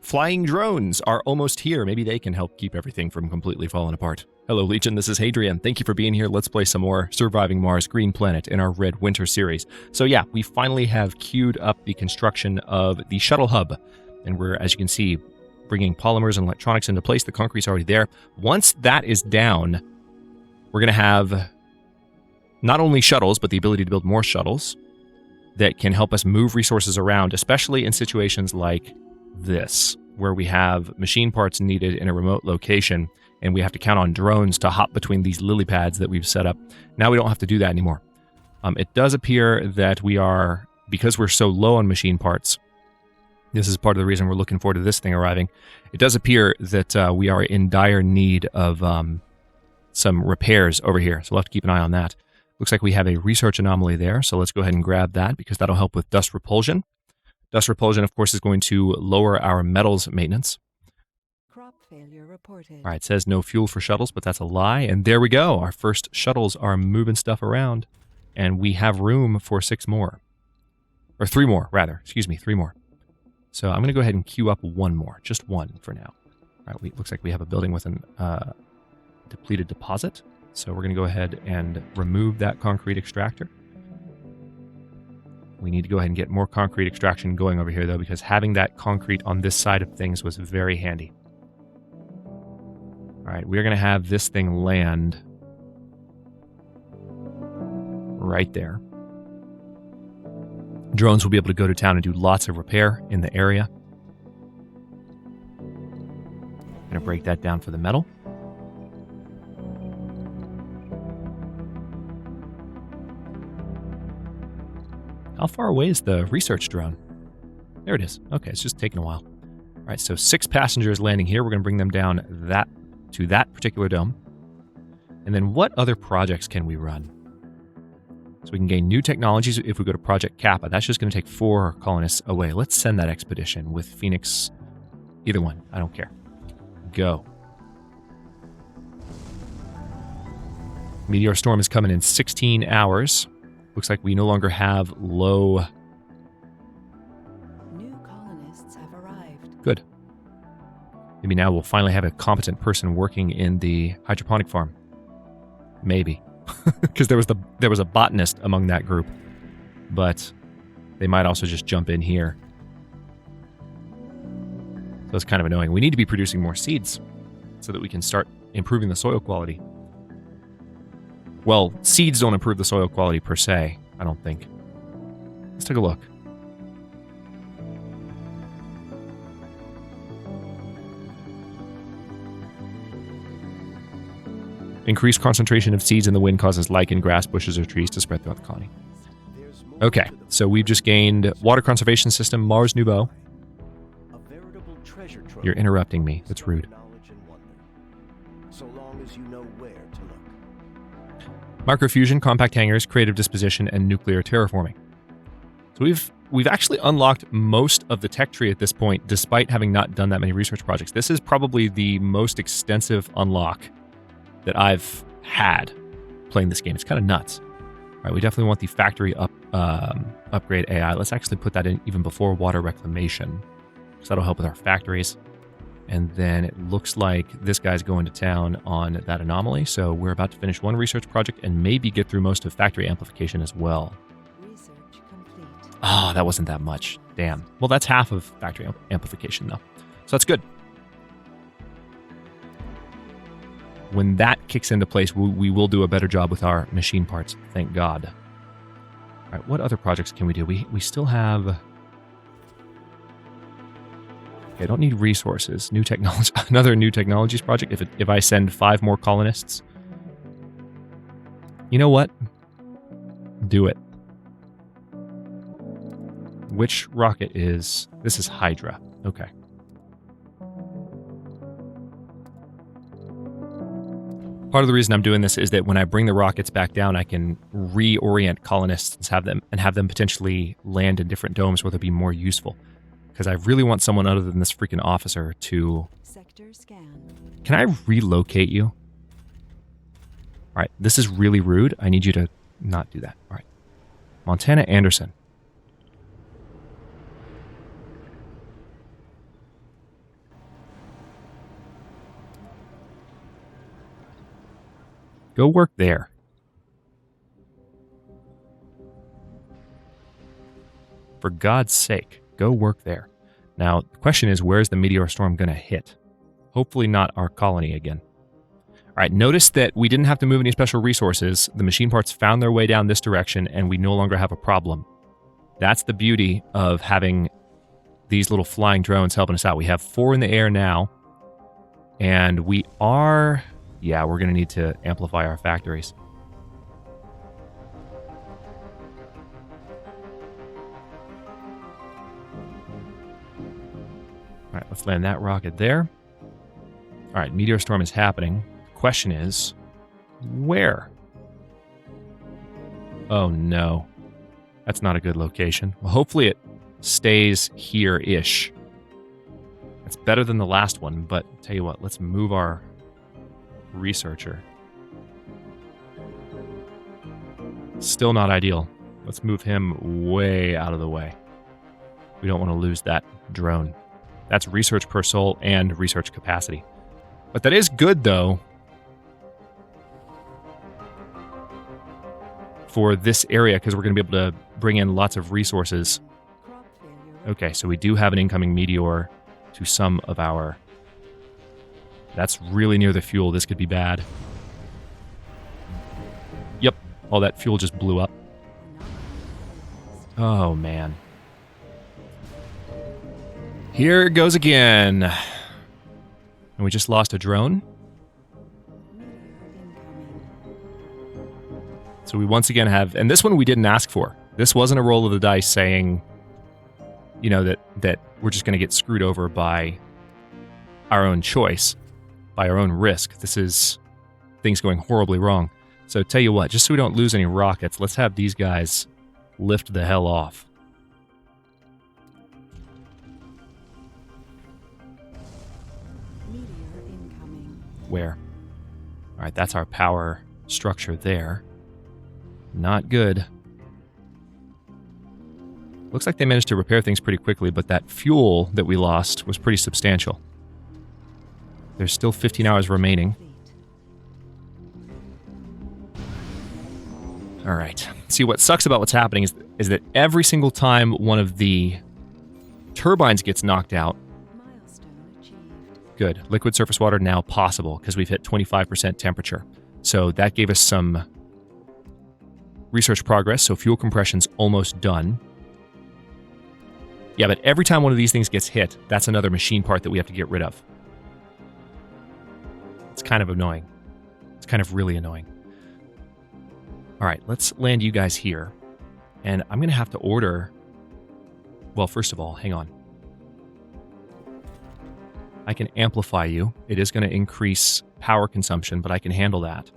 flying drones are almost here. Maybe they can help keep everything from completely falling apart. Hello, Legion. This is Hadrian. Thank you for being here. Let's play some more Surviving Mars Green Planet in our Red Winter series. So yeah, we finally have queued up the construction of the shuttle hub. And we're, as you can see, bringing polymers and electronics into place. The concrete's already there. Once that is down, we're going to have not only shuttles, but the ability to build more shuttles that can help us move resources around, especially in situations like this, where we have machine parts needed in a remote location, and we have to count on drones to hop between these lily pads that we've set up. Now we don't have to do that anymore. It does appear that we are, because we're so low on machine parts, this is part of the reason we're looking forward to this thing arriving. It does appear that we are in dire need of some repairs over here, so we'll have to keep an eye on that. Looks like we have a research anomaly there, so let's go ahead and grab that because that'll help with dust repulsion. Dust repulsion, of course, is going to lower our metals maintenance. Crop failure reported. All right, it says no fuel for shuttles, but that's a lie. And there we go. Our first shuttles are moving stuff around, and we have room for 6 more. Or 3 more, rather. Excuse me, 3 more. So I'm going to go ahead and queue up 1 more. Just 1 for now. All right, looks like we have a building with an depleted deposit. So we're going to go ahead and remove that concrete extractor. We need to go ahead and get more concrete extraction going over here, though, because having that concrete on this side of things was very handy. All right, we're going to have this thing land right there. Drones will be able to go to town and do lots of repair in the area. I'm going to break that down for the metal. How far away is the research drone? There it is. Okay, it's just taking a while. All right, so 6 passengers landing here. We're going to bring them down to that particular dome. And then what other projects can we run? So we can gain new technologies if we go to Project Kappa. That's just going to take 4 colonists away. Let's send that expedition with Phoenix. Either one. I don't care. Go. Meteor storm is coming in 16 hours. Looks like we no longer have low. New colonists have arrived. Good. Maybe now we'll finally have a competent person working in the hydroponic farm. Maybe. Because there was a botanist among that group. But they might also just jump in here. So it's kind of annoying. We need to be producing more seeds so that we can start improving the soil quality. Well, seeds don't improve the soil quality per se, I don't think. Let's take a look. Increased concentration of seeds in the wind causes lichen, grass, bushes, or trees to spread throughout the colony. Okay, so we've just gained water conservation system, Mars Nouveau. You're interrupting me. That's rude. Microfusion, compact hangars, creative disposition, and nuclear terraforming. So we've actually unlocked most of the tech tree at this point, despite having not done that many research projects. This is probably the most extensive unlock that I've had playing this game. It's kind of nuts. All right, we definitely want the factory upgrade AI. Let's actually put that in even before water reclamation, because that'll help with our factories. And then it looks like this guy's going to town on that anomaly. So we're about to finish 1 research project and maybe get through most of factory amplification as well. Research complete. Oh, that wasn't that much. Damn. Well, that's half of factory amplification, though. So that's good. When that kicks into place, we will do a better job with our machine parts. Thank God. All right, what other projects can we do? We still have... Okay, I don't need resources. New technology, another new technologies project. If I send 5 more colonists, you know what? Do it. Which rocket is? This is Hydra. Okay. Part of the reason I'm doing this is that when I bring the rockets back down, I can reorient colonists and have them potentially land in different domes where they'll be more useful. Because I really want someone other than this freaking officer to... Sector scan. Can I relocate you? All right, this is really rude. I need you to not do that. All right. Montana Anderson. Go work there. For God's sake, go work there. Now, the question is, where's the meteor storm going to hit? Hopefully not our colony again. All right, notice that we didn't have to move any special resources. The machine parts found their way down this direction, and we no longer have a problem. That's the beauty of having these little flying drones helping us out. We have 4 in the air now, and we are... Yeah, we're going to need to amplify our factories. All right, let's land that rocket there. All right, meteor storm is happening. Question is, where? Oh no, that's not a good location. Well, hopefully it stays here-ish. It's better than the last one, but tell you what, let's move our researcher. Still not ideal. Let's move him way out of the way. We don't want to lose that drone. That's research per soul and research capacity. But that is good, though, for this area, because we're going to be able to bring in lots of resources. Okay, so we do have an incoming meteor to some of our... That's really near the fuel. This could be bad. Yep, all that fuel just blew up. Oh, man. Here it goes again. And we just lost a drone. So we once again have... And this one we didn't ask for. This wasn't a roll of the dice saying, you know, that we're just going to get screwed over by our own choice, by our own risk. This is things going horribly wrong. So tell you what, just so we don't lose any rockets, let's have these guys lift the hell off. Where? All right, that's our power structure there. Not good. Looks like they managed to repair things pretty quickly, but that fuel that we lost was pretty substantial. There's still 15 hours remaining. All right. See, what sucks about what's happening is that every single time one of the turbines gets knocked out, good. Liquid surface water now possible because we've hit 25% temperature. So that gave us some research progress. So fuel compression's almost done. Yeah, but every time one of these things gets hit, that's another machine part that we have to get rid of. It's kind of annoying. It's kind of really annoying. All right, let's land you guys here. And I'm going to have to order... Well, first of all, hang on. I can amplify you. It is going to increase power consumption, but I can handle that.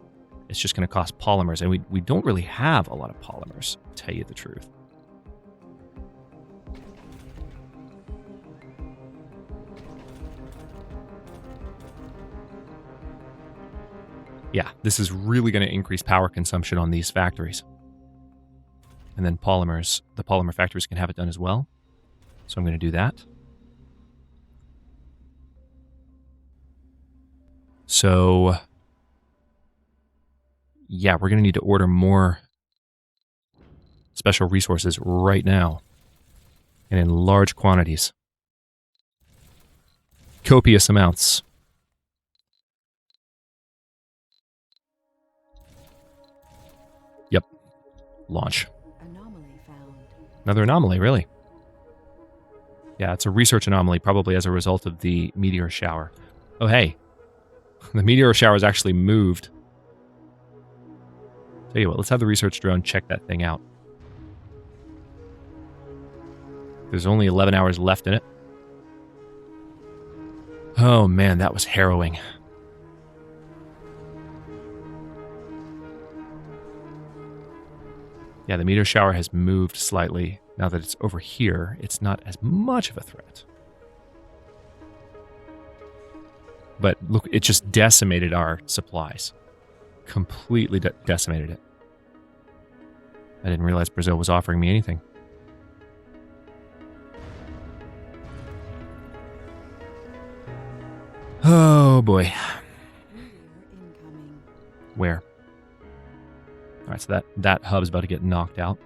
It's just going to cost polymers, and we don't really have a lot of polymers, to tell you the truth. Yeah, this is really going to increase power consumption on these factories. And then polymers, the polymer factories can have it done as well. So I'm going to do that. So, yeah, we're going to need to order more special resources right now. And in large quantities. Copious amounts. Yep. Launch. Anomaly found. Another anomaly, really? Yeah, it's a research anomaly, probably as a result of the meteor shower. Oh, hey. The meteor shower is actually moved. Tell you what, let's have the research drone check that thing out. There's only 11 hours left in it. Oh man, that was harrowing. Yeah, the meteor shower has moved slightly. Now that it's over here, it's not as much of a threat. But look, it just decimated our supplies. Completely decimated it. I didn't realize Brazil was offering me anything. Oh boy. Where? right, so that hub's about to get knocked out.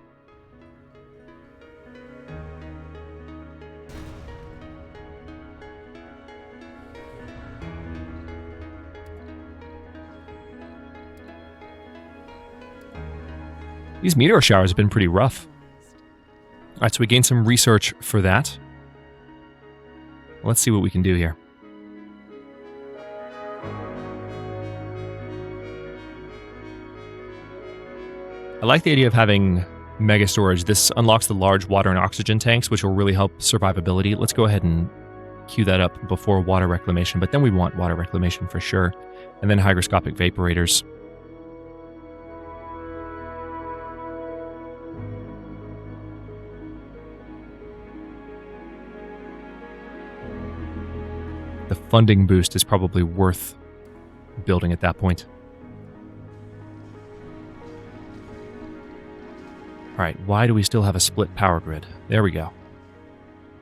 These meteor showers have been pretty rough. All right, so we gained some research for that. Let's see what we can do here. I like the idea of having mega storage. This unlocks the large water and oxygen tanks, which will really help survivability. Let's go ahead and queue that up before water reclamation, but then we want water reclamation for sure. And then hygroscopic vaporators. The funding boost is probably worth building at that point. All right, why do we still have a split power grid? There we go. All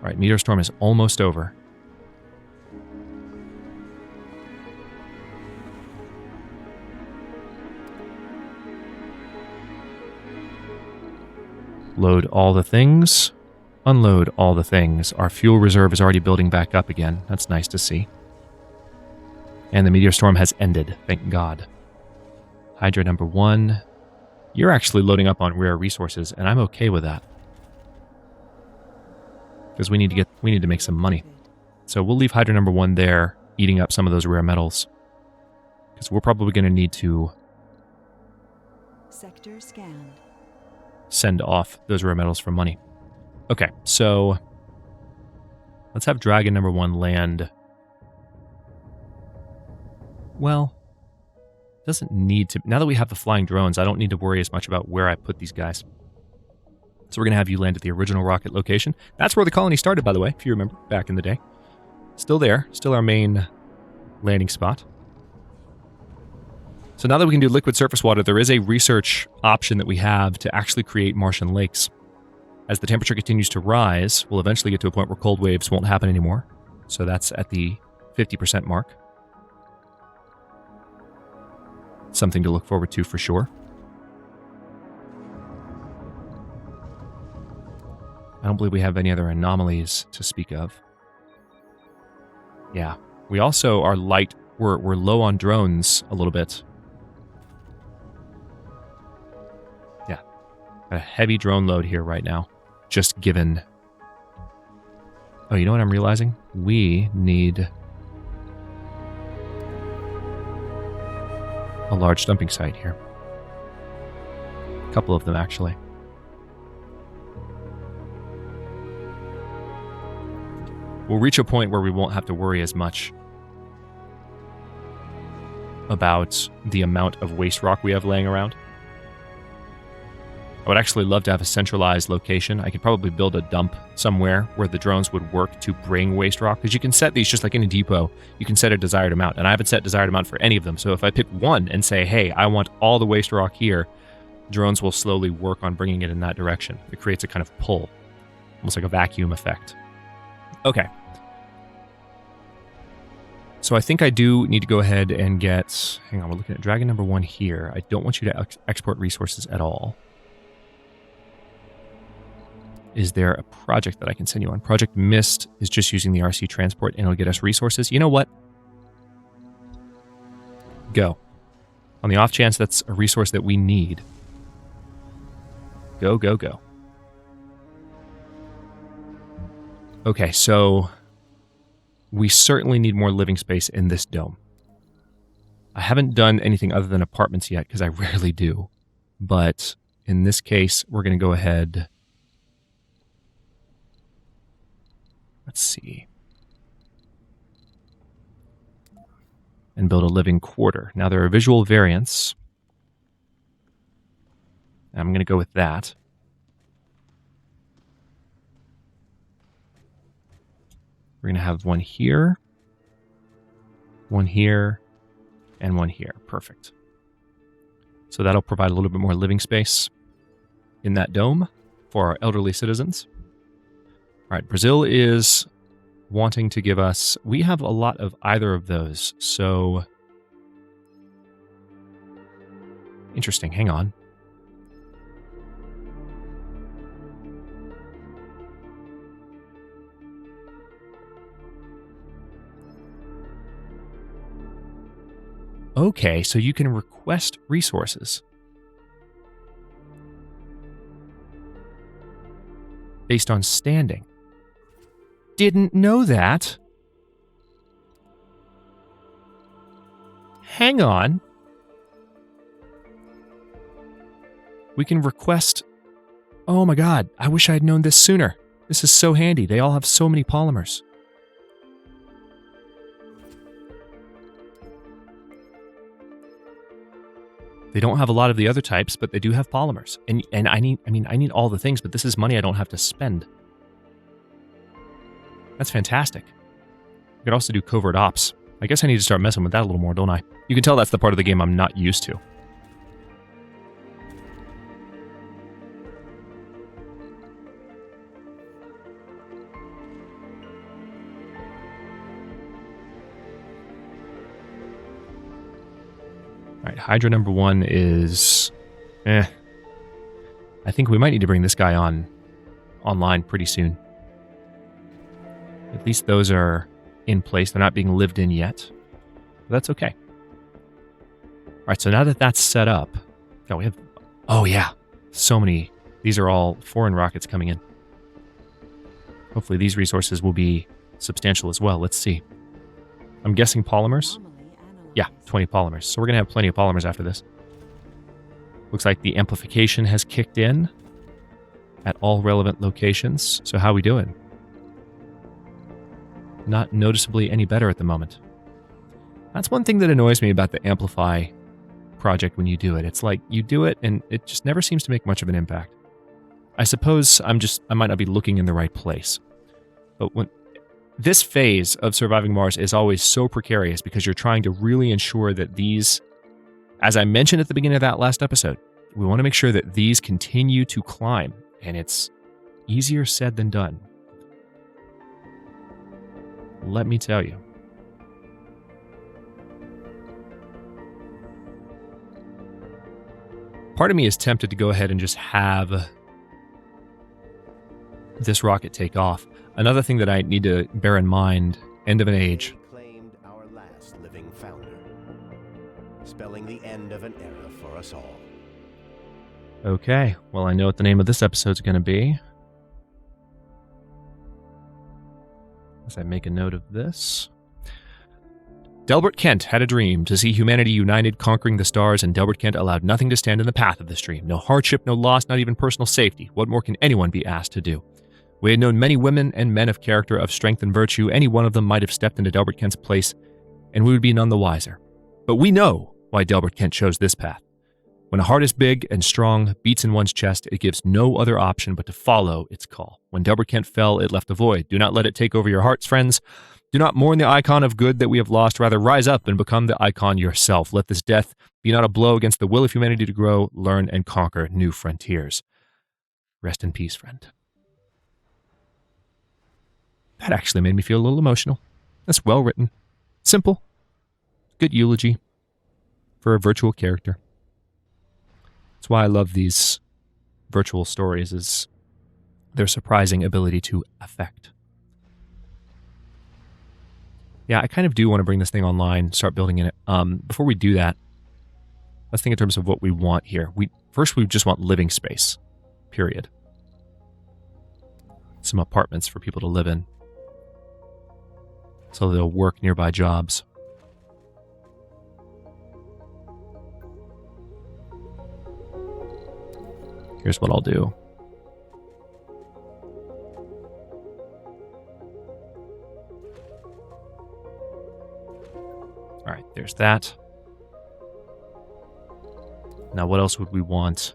right, meteor storm is almost over. Load all the things. Unload all the things. Our fuel reserve is already building back up again. That's nice to see. And the meteor storm has ended, thank God. Hydra number 1. You're actually loading up on rare resources, and I'm okay with that. Because we need to make some money. So we'll leave Hydra number 1 there, eating up some of those rare metals. Because we're probably going to need to Sector scanned. Send off those rare metals for money. Okay, so let's have Dragon number 1 land. Well, doesn't need to. Now that we have the flying drones, I don't need to worry as much about where I put these guys. So we're going to have you land at the original rocket location. That's where the colony started, by the way, if you remember, back in the day. Still there, still our main landing spot. So now that we can do liquid surface water, there is a research option that we have to actually create Martian lakes. As the temperature continues to rise, we'll eventually get to a point where cold waves won't happen anymore. So that's at the 50% mark. Something to look forward to for sure. I don't believe we have any other anomalies to speak of. Yeah. We also are light. We're low on drones a little bit. Yeah. Got a heavy drone load here right now. Just given... Oh, you know what I'm realizing? We need a large dumping site here. A couple of them, actually. We'll reach a point where we won't have to worry as much about the amount of waste rock we have laying around. I would actually love to have a centralized location. I could probably build a dump somewhere where the drones would work to bring waste rock, because you can set these just like in a depot. You can set a desired amount, and I haven't set desired amount for any of them. So if I pick one and say, hey, I want all the waste rock here, drones will slowly work on bringing it in that direction. It creates a kind of pull, almost like a vacuum effect. Okay. So I think I do need to go ahead and get... Hang on, we're looking at Dragon number 1 here. I don't want you to export resources at all. Is there a project that I can send you on? Project Mist is just using the RC transport, and it'll get us resources. You know what? Go. On the off chance that's a resource that we need. Go, go, go. Okay, so we certainly need more living space in this dome. I haven't done anything other than apartments yet, because I rarely do. But in this case, we're going to go ahead... Let's see. And build a living quarter. Now there are visual variants. I'm going to go with that. We're going to have one here, and one here. Perfect. So that'll provide a little bit more living space in that dome for our elderly citizens. All right, Brazil is wanting to give us... We have a lot of either of those, so... Interesting, hang on. Okay, so you can request resources based on standing. Didn't know that. Hang on. We can request... Oh my god, I wish I had known this sooner. This is so handy. They all have so many polymers. They don't have a lot of the other types, but they do have polymers. And I need all the things, but this is money I don't have to spend. That's fantastic. I could also do covert ops. I guess I need to start messing with that a little more, don't I? You can tell that's the part of the game I'm not used to. All right, Hydra number 1 is... I think we might need to bring this guy online pretty soon. At least those are in place. They're not being lived in yet. But that's okay. All right, so now that that's set up... Oh, we have... Oh, yeah. So many... These are all foreign rockets coming in. Hopefully these resources will be substantial as well. Let's see. I'm guessing polymers? Yeah, 20 polymers. So we're going to have plenty of polymers after this. Looks like the amplification has kicked in at all relevant locations. So how are we doing? Not noticeably any better at the moment. That's one thing that annoys me about the Amplify project when you do it. It's like you do it and it just never seems to make much of an impact. I suppose I might not be looking in the right place. But when this phase of surviving Mars is always so precarious because you're trying to really ensure that these, as I mentioned at the beginning of that last episode, we want to make sure that these continue to climb, and it's easier said than done. Let me tell you. Part of me is tempted to go ahead and just have this rocket take off. Another thing that I need to bear in mind, end of an age. Claimed our last living founder, spelling the end of an era for us all. Okay, well, I know what the name of this episode's going to be. As I make a note of this. Delbert Kent had a dream to see humanity united, conquering the stars, and Delbert Kent allowed nothing to stand in the path of this dream. No hardship, no loss, not even personal safety. What more can anyone be asked to do? We had known many women and men of character, of strength and virtue. Any one of them might have stepped into Delbert Kent's place, and we would be none the wiser. But we know why Delbert Kent chose this path. When a heart is big and strong, beats in one's chest, it gives no other option but to follow its call. When Delbert Kent fell, it left a void. Do not let it take over your hearts, friends. Do not mourn the icon of good that we have lost. Rather, rise up and become the icon yourself. Let this death be not a blow against the will of humanity to grow, learn, and conquer new frontiers. Rest in peace, friend. That actually made me feel a little emotional. That's well written. Simple. Good eulogy for a virtual character. That's why I love these virtual stories, is their surprising ability to affect. Yeah, I kind of do want to bring this thing online, start building in it. Before we do that, let's think in terms of what we want here. First, we just want living space, period. Some apartments for people to live in, so they'll work nearby jobs. Here's what I'll do. All right, there's that. Now, what else would we want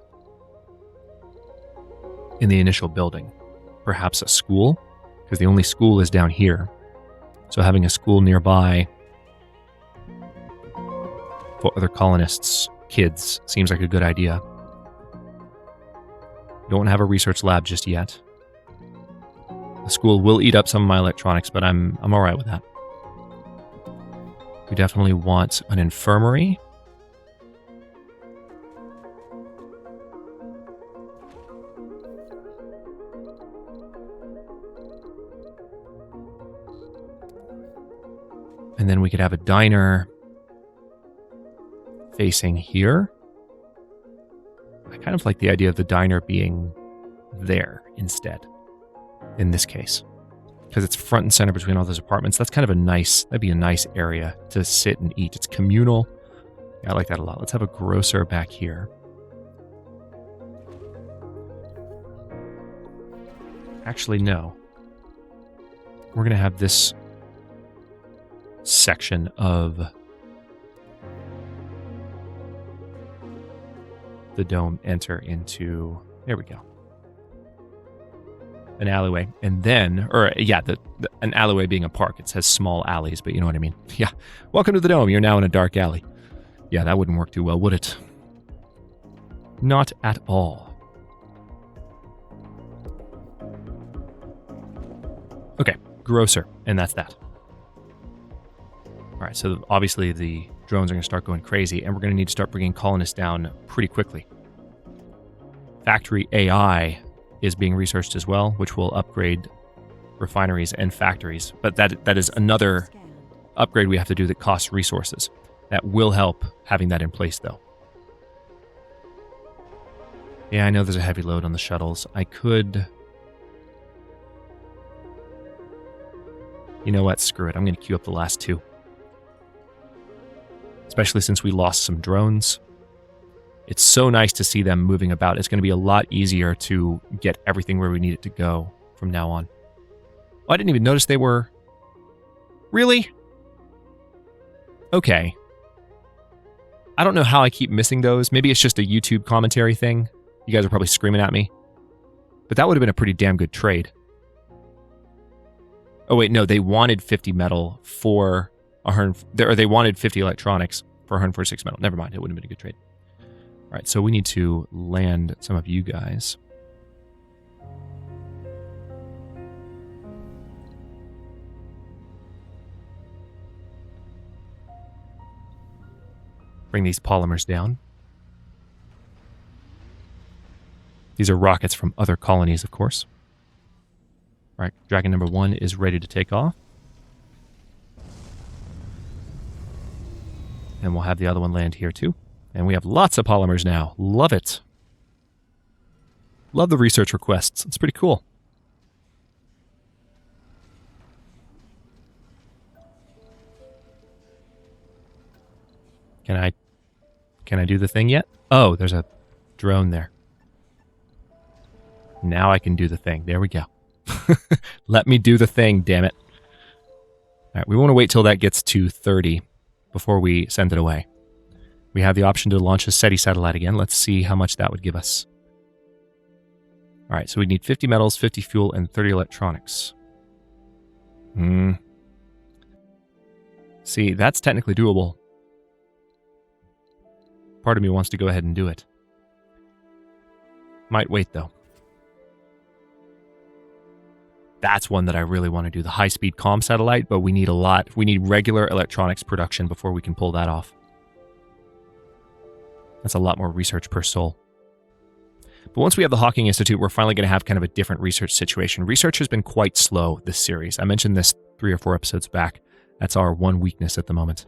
in the initial building? Perhaps a school, because the only school is down here. So having a school nearby for other colonists' kids seems like a good idea. Don't have a research lab just yet. The school will eat up some of my electronics, but I'm all right with that. We definitely want an infirmary. And then we could have a diner. facing here. I kind of like the idea of the diner being there instead, in this case. Because it's front and center between all those apartments. That's kind of that'd be a nice area to sit and eat. It's communal. Yeah, I like that a lot. Let's have a grocer back here. Actually, no. We're going to have this section of the dome enter into, there we go, an alleyway. And then, an alleyway being a park. It says small alleys, but you know what I mean. Yeah. Welcome to the dome. You're now in a dark alley. Yeah, that wouldn't work too well, would it? Not at all. Okay, grocer, and that's that. All right, so obviously the drones are going to start going crazy, and we're going to need to start bringing colonists down pretty quickly. Factory AI is being researched as well, which will upgrade refineries and factories. But that is another Scanned. upgrade we have to do that costs resources. That will help having that in place, though. Yeah, I know there's a heavy load on the shuttles. I could... You know what? Screw it. I'm going to queue up the last two. Especially since we lost some drones. It's so nice to see them moving about. It's going to be a lot easier to get everything where we need it to go from now on. Oh, I didn't even notice they were... Really? Okay. I don't know how I keep missing those. Maybe it's just a YouTube commentary thing. You guys are probably screaming at me. But that would have been a pretty damn good trade. Oh, wait, no. They wanted 50 metal for... or they wanted 50 electronics for 146 metal. Never mind. It wouldn't have been a good trade. All right, so we need to land some of you guys. Bring these polymers down. These are rockets from other colonies, of course. All right, Dragon number 1 is ready to take off. And we'll have the other one land here too. And we have lots of polymers now. Love it. Love the research requests. It's pretty cool. Can I do the thing yet? Oh, there's a drone there. Now I can do the thing. There we go. Let me do the thing, damn it. All right, we want to wait till that gets to 30 before we send it away. We have the option to launch a SETI satellite again. Let's see how much that would give us. All right, so we need 50 metals, 50 fuel, and 30 electronics. See, that's technically doable. Part of me wants to go ahead and do it. Might wait, though. That's one that I really want to do, the high-speed comm satellite, but we need a lot. We need regular electronics production before we can pull that off. That's a lot more research per soul. But once we have the Hawking Institute, we're finally going to have kind of a different research situation. Research has been quite slow this series. I mentioned this 3 or 4 episodes back. That's our one weakness at the moment.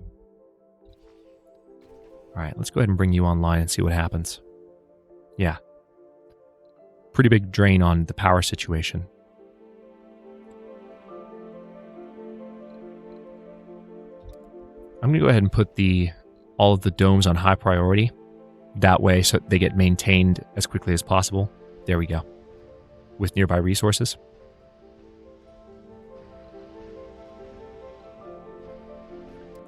All right, let's go ahead and bring you online and see what happens. Yeah. Pretty big drain on the power situation. I'm going to go ahead and put all of the domes on high priority. That way, so they get maintained as quickly as possible. There we go. With nearby resources.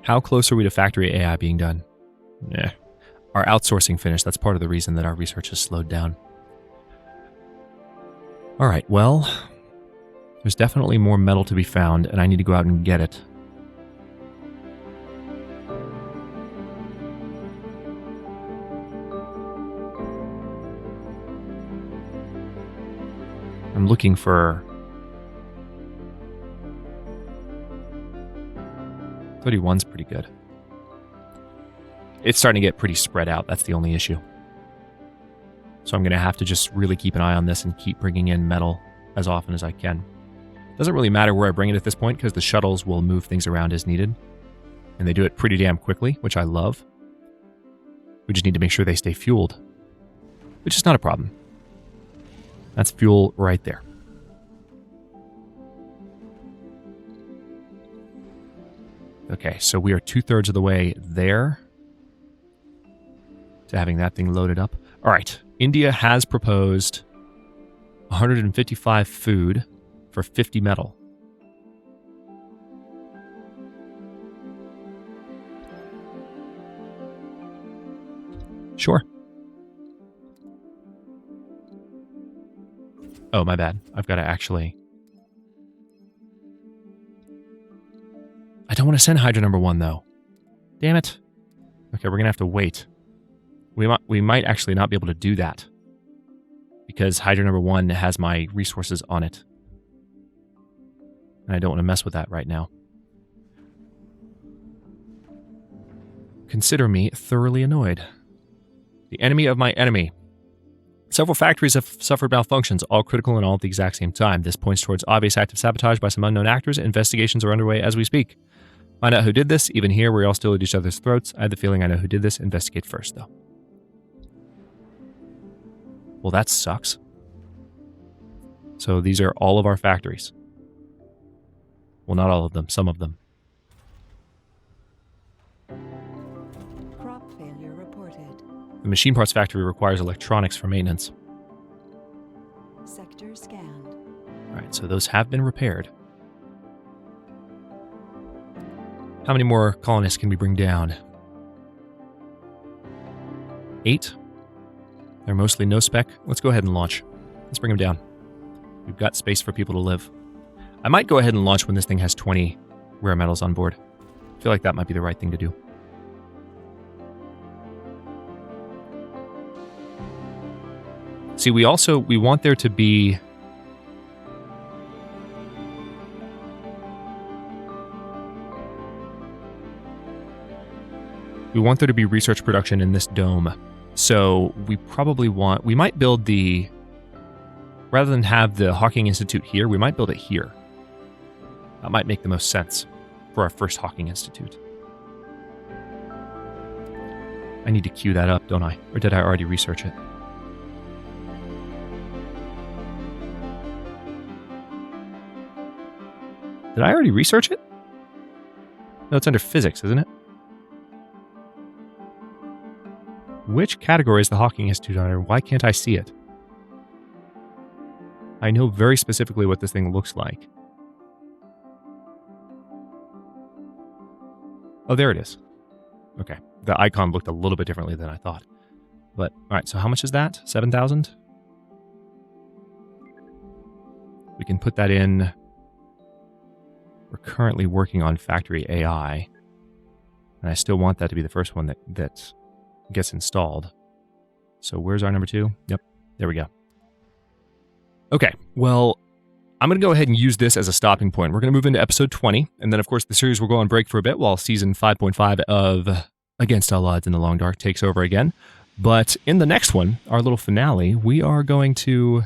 How close are we to factory AI being done? Our outsourcing finished. That's part of the reason that our research has slowed down. All right, well, there's definitely more metal to be found, and I need to go out and get it. I'm looking for 31's pretty good. It's starting to get pretty spread out. That's the only issue. So I'm going to have to just really keep an eye on this and keep bringing in metal as often as I can. Doesn't really matter where I bring it at this point because the shuttles will move things around as needed. And they do it pretty damn quickly, which I love. We just need to make sure they stay fueled, which is not a problem. That's fuel right there. Okay, so we are 2/3 of the way there to having that thing loaded up. All right, India has proposed 155 food for 50 metal. Sure. Oh, my bad. I've got to actually... I don't want to send Hydra number 1, though. Damn it. Okay, we're going to have to wait. We might actually not be able to do that, because Hydra number 1 has my resources on it. And I don't want to mess with that right now. Consider me thoroughly annoyed. The enemy of my enemy. Several factories have suffered malfunctions, all critical and all at the exact same time. This points towards obvious active sabotage by some unknown actors. Investigations are underway as we speak. Find out who did this. Even here, we're all still at each other's throats. I have the feeling I know who did this. Investigate first, though. Well, that sucks. So these are all of our factories. Well, not all of them. Some of them. Crop failure reported. The machine parts factory requires electronics for maintenance. Sector scanned. All right, so those have been repaired. How many more colonists can we bring down? 8. They're mostly no spec. Let's go ahead and launch. Let's bring them down. We've got space for people to live. I might go ahead and launch when this thing has 20 rare metals on board. I feel like that might be the right thing to do. See, we want there to be... We want there to be research production in this dome. So we might build rather than have the Hawking Institute here, we might build it here. That might make the most sense for our first Hawking Institute. I need to queue that up, don't I? Or did I already research it? Did I already research it? No, it's under physics, isn't it? Which category is the Hawking Institute under? Why can't I see it? I know very specifically what this thing looks like. Oh, there it is. Okay. The icon looked a little bit differently than I thought. But, alright, so how much is that? 7,000? We can put that in. We're currently working on Factory AI. And I still want that to be the first one that gets installed. So where's our number 2? Yep, there we go. Okay, well, I'm going to go ahead and use this as a stopping point. We're going to move into episode 20, and then, of course, the series will go on break for a bit while season 5.5 of Against All Odds in the Long Dark takes over again. But in the next one, our little finale, we are going to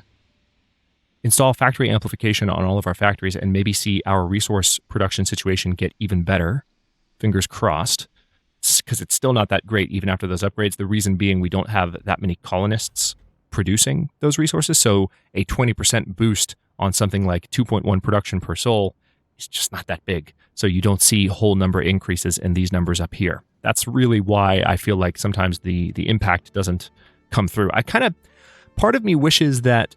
install factory amplification on all of our factories and maybe see our resource production situation get even better. Fingers crossed. Because it's still not that great even after those upgrades. The reason being we don't have that many colonists producing those resources, so a 20% boost on something like 2.1 production per soul is just not that big. So you don't see whole number increases in these numbers up here. That's really why I feel like sometimes the impact doesn't come through. Part of me wishes that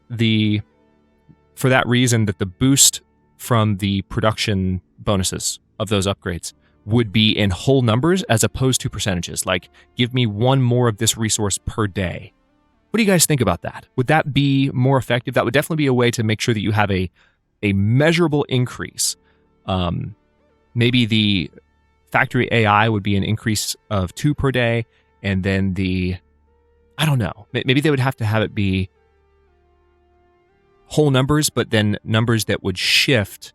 for that reason, that the boost from the production bonuses of those upgrades would be in whole numbers as opposed to percentages. Like, give me 1 more of this resource per day. What do you guys think about that? Would that be more effective? That would definitely be a way to make sure that you have a measurable increase. Maybe the factory AI would be an increase of 2 per day, and then I don't know. Maybe they would have to have it be whole numbers, but then numbers that would shift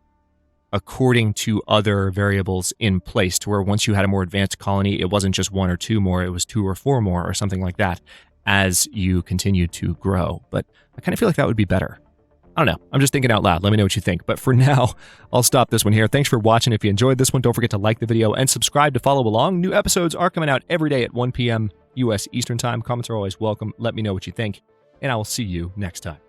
according to other variables in place, to where once you had a more advanced colony, it wasn't just 1 or 2 more, it was 2 or 4 more or something like that as you continue to grow. But I kind of feel like that would be better. I don't know. I'm just thinking out loud. Let me know what you think. But for now, I'll stop this one here. Thanks for watching. If you enjoyed this one, don't forget to like the video and subscribe to follow along. New episodes are coming out every day at 1 p.m. U.S. Eastern Time. Comments are always welcome. Let me know what you think, and I will see you next time.